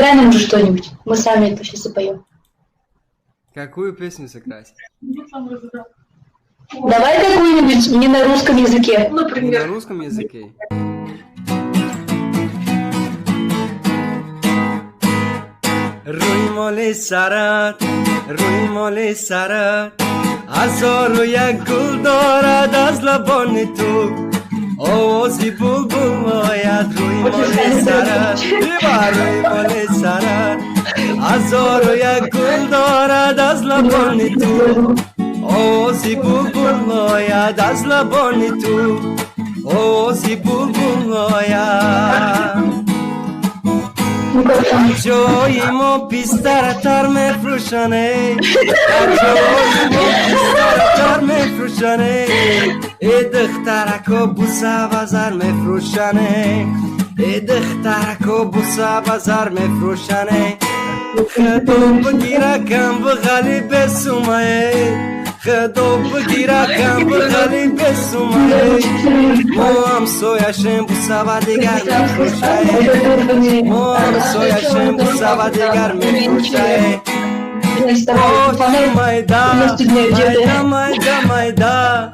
сыграй нам уже что-нибудь. Мы сами это сейчас запоем. Какую песню сыграть? Давай какую-нибудь не на русском языке. Не на русском языке? روی مال سرت هزار و یک گل دارد از لبان تو آوازی بلبل آید روی مال سرت روی مال سرت هزار و یک گل دارد از لبان تو آوازی بلبل آید از لبان تو آوازی بلبل آید جای ما بیشترتر میفروشنه جای ما بیشترتر میفروشنه ای دخترکا بوسه بازار میفروشنه ای دخترکا بوسه بازار میفروشنه خدو بگیره کم بغلی بسومه خدو بگیره کم بغلی بسومه ما هم سویشیم بوسه و دیگر میفروشه ما هم سویشیم بوسه و دیگر میفروشه مایدا مایدا مایدا مایدا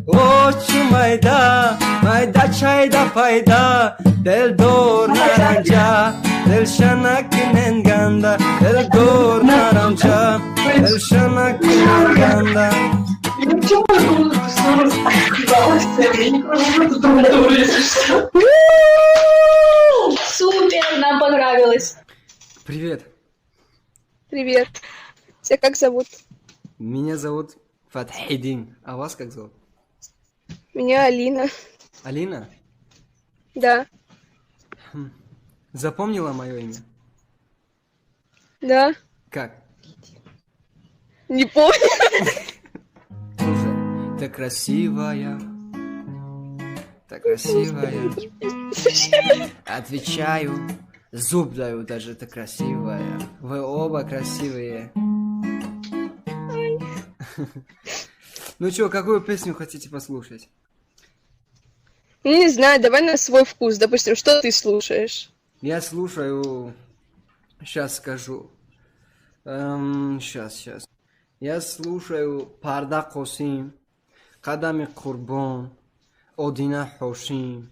اوچو مایدا مایدا چایدا پایدا دل دور نرنجا دل شنک ننگنده دل دور نرنجا دل شنک ننگنده Супер, нам понравилось. Привет. Привет. Тебя как зовут? Меня зовут Фатхидин. А вас как зовут? Меня Алина. Алина? Да. Запомнила мое имя? Да. Как? Не помню. Слушай, ты красивая. Так красивая. Отвечаю. Зуб даю, даже ты красивая. Вы оба красивые. Ну чё, какую песню хотите послушать? Не знаю, давай на свой вкус. Допустим, что ты слушаешь? Я слушаю... Сейчас скажу. Сейчас. Я слушаю Парда Косим, Кадами Курбон, Одина Хошим.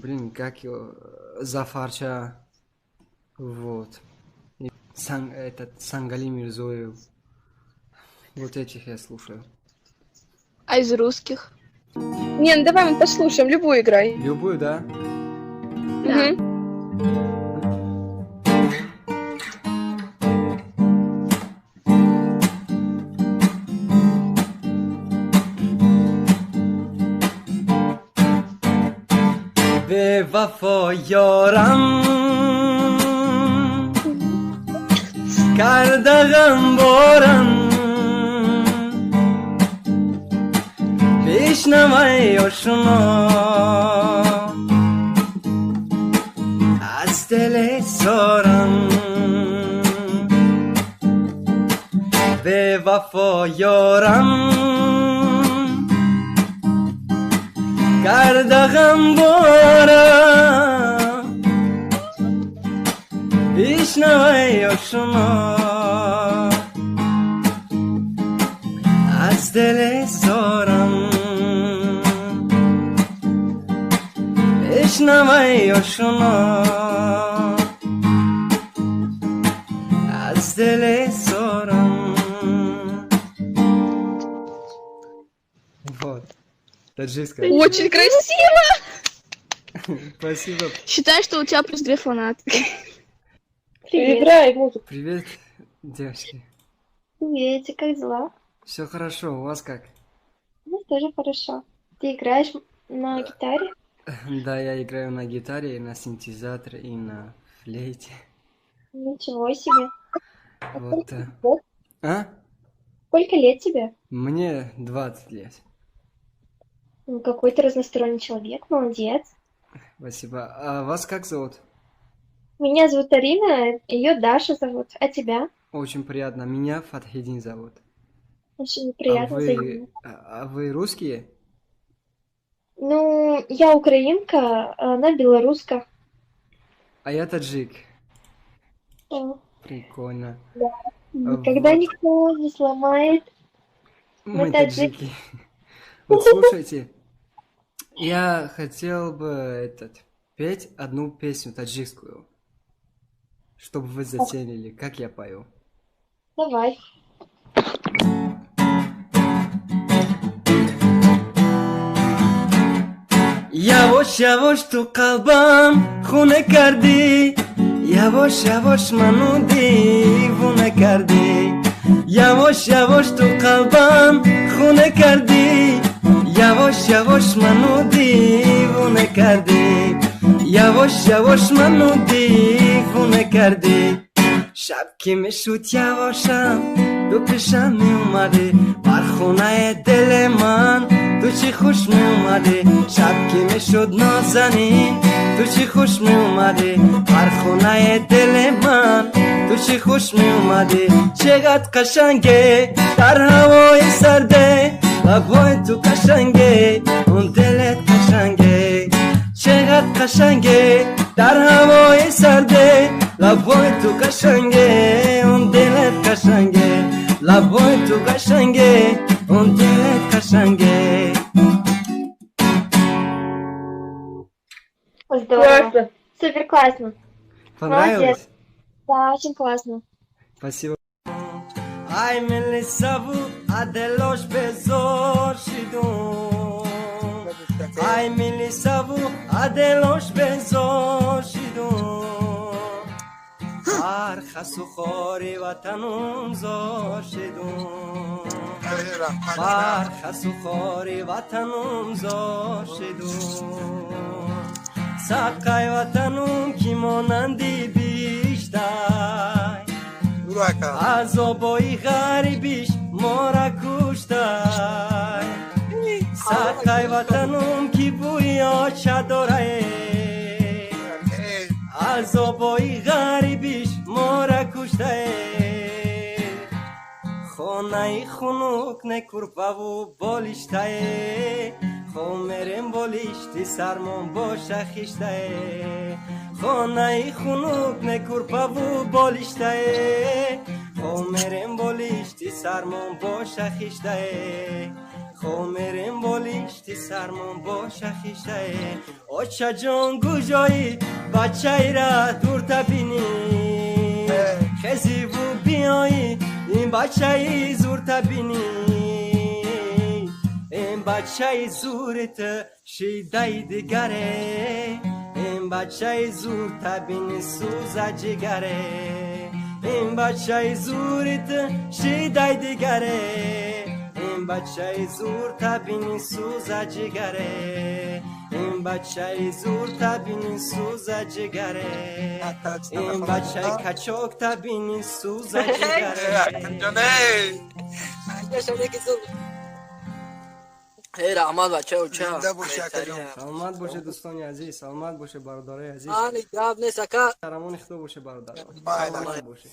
Блин, как его... Зафарча. Вот. Сангали Мирзоев. Вот этих я слушаю. А из русских? Не, ну давай мы послушаем, любую играй. Любую, да? Угу. وفا یارم کرده غمبارم بشنوی آشنا از دل سارم به وفا یارم کرده غمبارم بشنوی آشنا از دل سارم بشنوی آشنا از دل سارم. Вот. Таджикская. Очень красиво! Спасибо. Считай, что у тебя плюс 2 фанатки. Привет. Играй музыку. Привет, девочки. Привет, как дела? Все хорошо, у вас как? У нас тоже хорошо. Ты играешь на гитаре? Да, я играю на гитаре, на синтезаторе и на флейте. Ничего себе. Вот. Лет? А? Сколько лет тебе? Мне 20 лет. Ну, какой ты разносторонний человек, молодец. Спасибо. А вас как зовут? Меня зовут Арина, ее Даша зовут. А тебя? Очень приятно. Меня Фатхидин зовут. Очень приятно взаимно. А вы русские? Ну, я украинка, а она белоруска. А я таджик. Да. Прикольно. Никогда Вот. никто не сломает. Мы Мы таджики. таджики. Вот слушайте, я хотел бы петь одну песню таджикскую, чтобы вы заценили, как я пою. Давай. یواش یواش تو قلبم خونه کردی یواش یواش منو دیوونه کردی یواش یواش تو قلبم خونه کردی یواش یواش منو دیوونه کردی یواش یواش منو دیوونه کردی شب که میشد یواشم تو پیشم می اومده بر خونه دل من تو چی خوش می اومده شب که میشد نازنین تو چی خوش می اومده بر خونه دل من تو چی خوش می اومده چقدر قشنگه در هوای سرده لبای تو قشنگه اون دلت قشنگه چقدر قشنگه در هوای سرده لبای تو قشنگه اون دلت قشنگه لبای تو قشنگه اون دلت قشنگه Здорово. Классно. Супер классно. Понравилось? Да, очень классно. Спасибо. Ай, мелисаву, аделош безор шидун. Ай, мелисаву, аделош безор шидун. Архасу хори ватанум зор шидун. Архасу хори ватанум зор шидун. Сакай ватанум ки монанди биштай. азобои ғарибиш мора куштай садқай ватанум ки бӯё чадорае азобои ғарибиш мора куштае хонаи хунук некурпаву болиштае хомерем болишти сармон боша хиштае хонаи хунук некурпаву болиштае хомерем болишти сармон боша хиштае хомерем болишти сармон боша хиштае очаҷон гуҷои бачаира дурта бинӣ хезиву биёи ин бачаи зурта бинӣ ин бачаи зурит шидаи дигаре ин бачаи зур табини сӯза ҷигаре ин бачаи зурит шидаи дигаре ин бачаи зур табини сӯза ҷигаре ин бачаи зур табини сӯза ҷигаре ин бачаи качок табини сӯза ҷигаре رحمت بچه و چه саломат боше дӯстони азиз саломат боше бародарои азиз آنی جواب نیست که тарамони худо боше бародар саломат боше